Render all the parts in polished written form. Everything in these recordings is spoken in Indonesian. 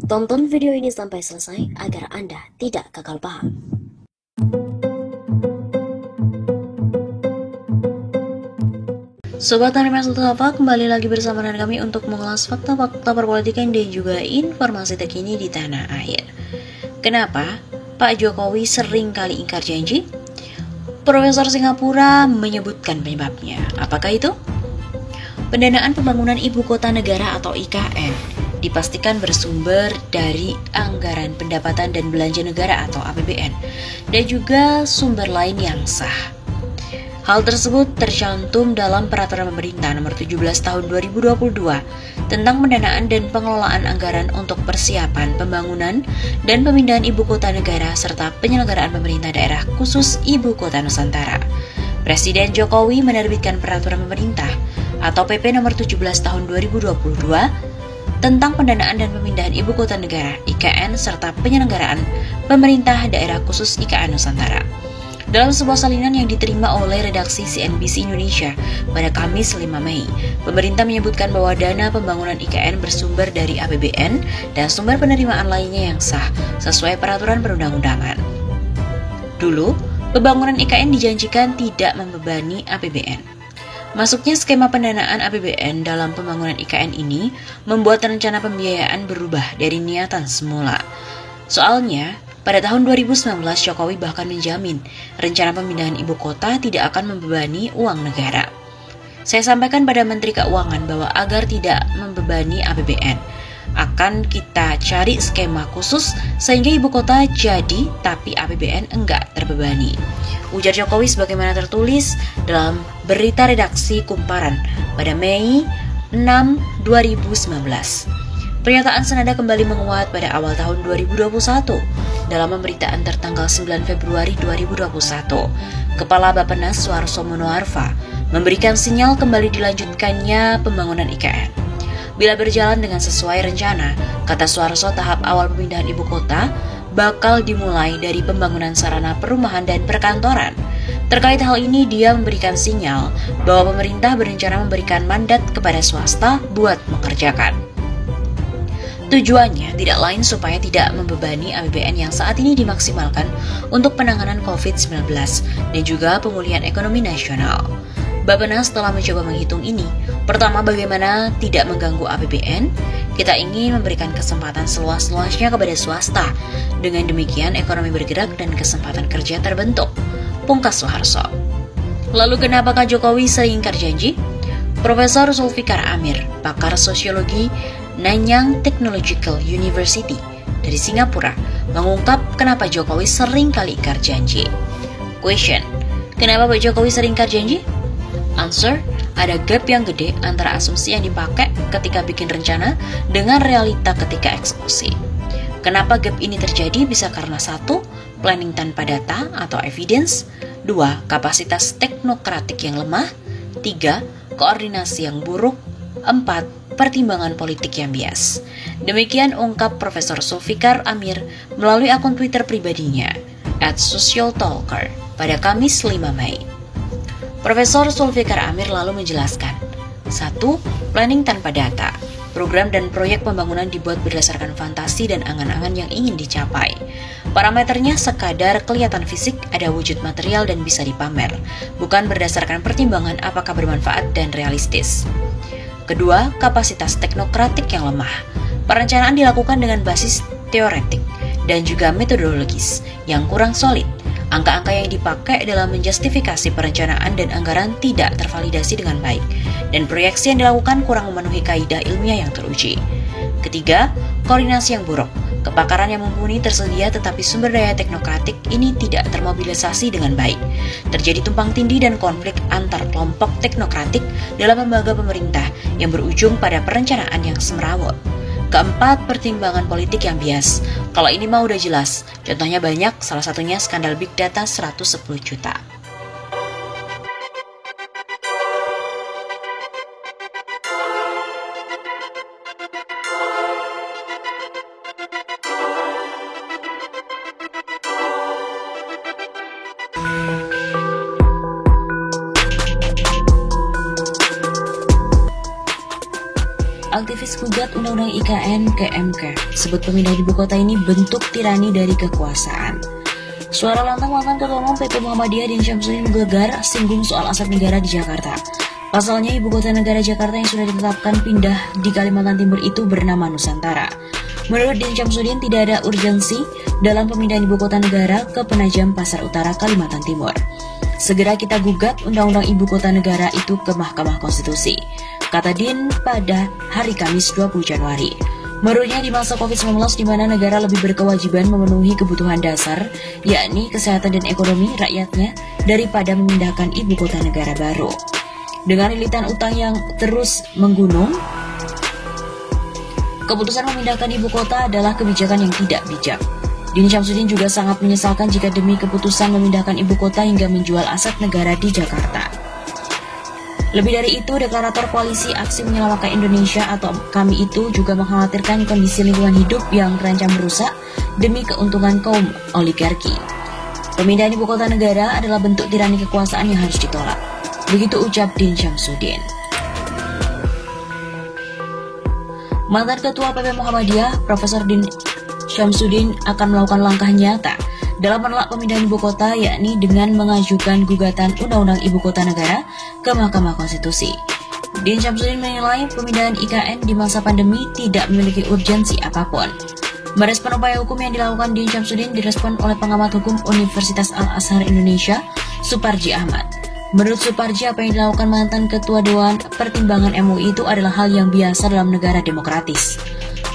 Tonton video ini sampai selesai agar Anda tidak gagal paham. Sobat Animasi Apa, kembali lagi bersama dengan kami untuk mengulas fakta-fakta perpolitikan dan juga informasi terkini di tanah air. Kenapa Pak Jokowi sering kali ingkar janji? Profesor Singapura menyebutkan penyebabnya. Apakah itu? Pendanaan pembangunan ibu kota negara atau IKN dipastikan bersumber dari anggaran pendapatan dan belanja negara atau APBN dan juga sumber lain yang sah. Hal tersebut tercantum dalam Peraturan Pemerintah Nomor 17 Tahun 2022 tentang pendanaan dan pengelolaan anggaran untuk persiapan pembangunan dan pemindahan ibu kota negara serta penyelenggaraan pemerintah daerah khusus ibu kota Nusantara. Presiden Jokowi menerbitkan Peraturan Pemerintah atau PP Nomor 17 Tahun 2022 tentang pendanaan dan pemindahan ibu kota negara (IKN) serta penyelenggaraan pemerintah daerah khusus IKN Nusantara. Dalam sebuah salinan yang diterima oleh redaksi CNBC Indonesia pada Kamis 5 Mei, pemerintah menyebutkan bahwa dana pembangunan IKN bersumber dari APBN dan sumber penerimaan lainnya yang sah sesuai peraturan perundang-undangan. Dulu, pembangunan IKN dijanjikan tidak membebani APBN. Masuknya skema pendanaan APBN dalam pembangunan IKN ini membuat rencana pembiayaan berubah dari niatan semula. Soalnya, pada tahun 2019 Jokowi bahkan menjamin rencana pemindahan ibu kota tidak akan membebani uang negara. Saya sampaikan pada Menteri Keuangan bahwa agar tidak membebani APBN, akan kita cari skema khusus sehingga ibu kota jadi tapi APBN enggak terbebani. Ujar Jokowi sebagaimana tertulis dalam berita redaksi Kumparan pada Mei 6, 2019. Pernyataan senada kembali menguat pada awal tahun 2021 dalam pemberitaan tertanggal 9 Februari 2021. Kepala Bappenas Suharso Monoarfa memberikan sinyal kembali dilanjutkannya pembangunan IKN. Bila berjalan dengan sesuai rencana, kata Suharso, tahap awal pemindahan ibu kota bakal dimulai dari pembangunan sarana perumahan dan perkantoran. Terkait hal ini, dia memberikan sinyal bahwa pemerintah berencana memberikan mandat kepada swasta buat mengerjakan. Tujuannya tidak lain supaya tidak membebani APBN yang saat ini dimaksimalkan untuk penanganan COVID-19 dan juga pemulihan ekonomi nasional. Bappenas telah mencoba menghitung ini. Pertama, bagaimana tidak mengganggu APBN? Kita ingin memberikan kesempatan seluas-luasnya kepada swasta. Dengan demikian, ekonomi bergerak dan kesempatan kerja terbentuk, pungkas Suharso. Lalu kenapakah Jokowi sering ingkar janji? Profesor Zulfikar Amir, pakar sosiologi Nanyang Technological University dari Singapura, mengungkap kenapa Jokowi sering kali ingkar janji. Question: kenapa Pak Jokowi sering ingkar janji? Answer: ada gap yang gede antara asumsi yang dipakai ketika bikin rencana dengan realita ketika eksekusi. Kenapa gap ini terjadi? Bisa karena 1. Planning tanpa data atau evidence. 2. Kapasitas teknokratik yang lemah. 3. Koordinasi yang buruk. 4. Pertimbangan politik yang bias. Demikian ungkap Profesor Zulfikar Amir melalui akun Twitter pribadinya @socialtalker pada Kamis 5 Mei. Profesor Zulfikar Amir lalu menjelaskan, 1. Planning tanpa data. Program dan proyek pembangunan dibuat berdasarkan fantasi dan angan-angan yang ingin dicapai. Parameternya sekadar kelihatan fisik, ada wujud material dan bisa dipamer, bukan berdasarkan pertimbangan apakah bermanfaat dan realistis. Kedua, kapasitas teknokratik yang lemah. Perencanaan dilakukan dengan basis teoretik dan juga metodologis yang kurang solid. Angka-angka yang dipakai dalam menjustifikasi perencanaan dan anggaran tidak tervalidasi dengan baik, dan proyeksi yang dilakukan kurang memenuhi kaidah ilmiah yang teruji. Ketiga, koordinasi yang buruk. Kepakaran yang mumpuni tersedia tetapi sumber daya teknokratik ini tidak termobilisasi dengan baik. Terjadi tumpang tindih dan konflik antar kelompok teknokratik dalam lembaga pemerintah yang berujung pada perencanaan yang semrawut. Keempat, pertimbangan politik yang bias. Kalau ini mah udah jelas. Contohnya banyak, salah satunya skandal Big Data 110 juta. Aktivis gugat Undang-Undang IKN ke MK, sebut pemindahan ibu kota ini bentuk tirani dari kekuasaan. Suara lantang mantan Ketua Umum PP Muhammadiyah Din Syamsuddin menggelegar singgung soal aset negara di Jakarta. Pasalnya, ibu kota negara Jakarta yang sudah ditetapkan pindah di Kalimantan Timur itu bernama Nusantara. Menurut Din Syamsuddin, tidak ada urgensi dalam pemindahan ibu kota negara ke Penajam Pasar Utara, Kalimantan Timur. Segera kita gugat Undang-Undang Ibu Kota Negara itu ke Mahkamah Konstitusi, kata Din pada hari Kamis 20 Januari. Menurutnya, di masa COVID-19 di mana negara lebih berkewajiban memenuhi kebutuhan dasar, yakni kesehatan dan ekonomi rakyatnya, daripada memindahkan ibu kota negara baru. Dengan lilitan utang yang terus menggunung, keputusan memindahkan ibu kota adalah kebijakan yang tidak bijak. Din Syamsuddin juga sangat menyesalkan jika demi keputusan memindahkan ibu kota hingga menjual aset negara di Jakarta. Lebih dari itu, deklarator Koalisi Aksi Menyelamatkan Indonesia atau KAMI itu juga mengkhawatirkan kondisi lingkungan hidup yang terancam merusak demi keuntungan kaum oligarki. Pemindahan ibu kota negara adalah bentuk tirani kekuasaan yang harus ditolak. Begitu ucap Din Syamsuddin. Mantan Ketua PP Muhammadiyah, Profesor Din Syamsuddin akan melakukan langkah nyata dalam menolak pemindahan ibu kota, yakni dengan mengajukan gugatan Undang-Undang Ibu Kota Negara ke Mahkamah Konstitusi. Din Syamsuddin menilai pemindahan IKN di masa pandemi tidak memiliki urgensi apapun. Merespon upaya hukum yang dilakukan Din Syamsuddin direspon oleh pengamat hukum Universitas Al-Azhar Indonesia, Suparji Ahmad. Menurut Suparji, apa yang dilakukan mantan Ketua Dewan Pertimbangan MUI itu adalah hal yang biasa dalam negara demokratis.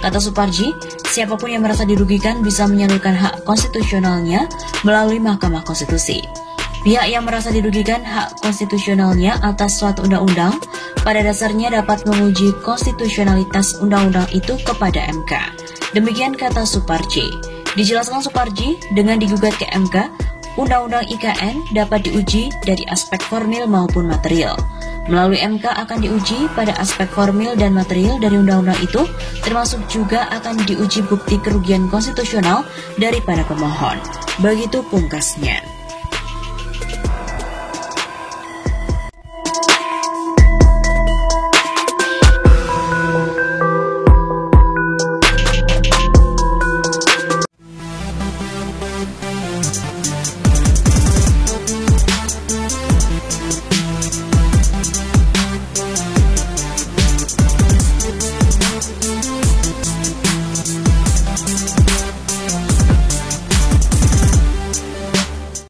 Kata Suparji, siapapun yang merasa dirugikan bisa menyalurkan hak konstitusionalnya melalui Mahkamah Konstitusi. Pihak yang merasa dirugikan hak konstitusionalnya atas suatu undang-undang pada dasarnya dapat menguji konstitusionalitas undang-undang itu kepada MK. Demikian kata Suparji. Dijelaskan Suparji, dengan digugat ke MK, Undang-Undang IKN dapat diuji dari aspek formil maupun material. Melalui MK akan diuji pada aspek formil dan material dari undang-undang itu, termasuk juga akan diuji bukti kerugian konstitusional daripada pemohon. Begitu pungkasnya.